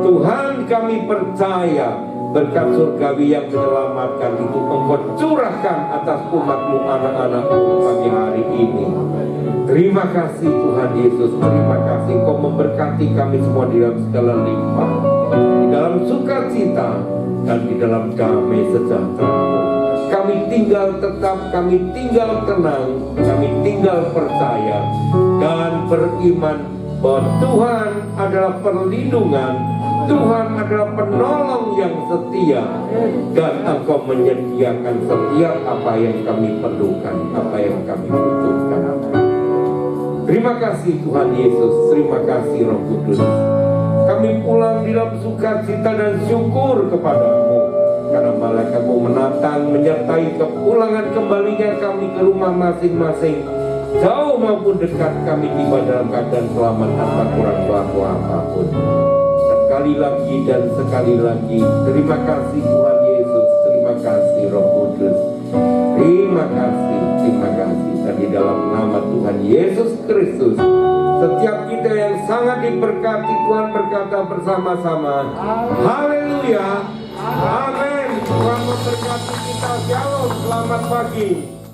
Tuhan, kami percaya berkat surgawi yang menyelamatkan itu Engkau curahkan atas umat-Mu, anak-anak-Mu pagi hari ini. Terima kasih Tuhan Yesus, terima kasih Engkau memberkati kami semua di dalam segala limpah, di dalam sukacita dan di dalam damai sejahtera-Mu. Kami tinggal tetap, kami tinggal tenang, kami tinggal percaya dan beriman bahwa Tuhan adalah perlindungan, Tuhan adalah penolong yang setia, dan Engkau menyediakan setiap apa yang kami perlukan, apa yang kami butuhkan. Terima kasih Tuhan Yesus, terima kasih Roh Kudus. Kami pulang di dalam sukacita dan syukur kepada-Mu, karena malaikat-Mu menatang, menyertai kepulangan kembalinya kami ke rumah masing-masing, jauh maupun dekat. Kami tiba dalam keadaan selamat tanpa kurang suatu apapun. Sekali lagi dan sekali lagi, terima kasih Tuhan Yesus, terima kasih Roh Kudus, terima kasih, terima kasih. Dan di dalam nama Tuhan Yesus Kristus, setiap kita yang sangat diberkati, Tuhan berkata bersama-sama, haleluya, amin. Tuhan memberkati kita. Shalom, selamat pagi.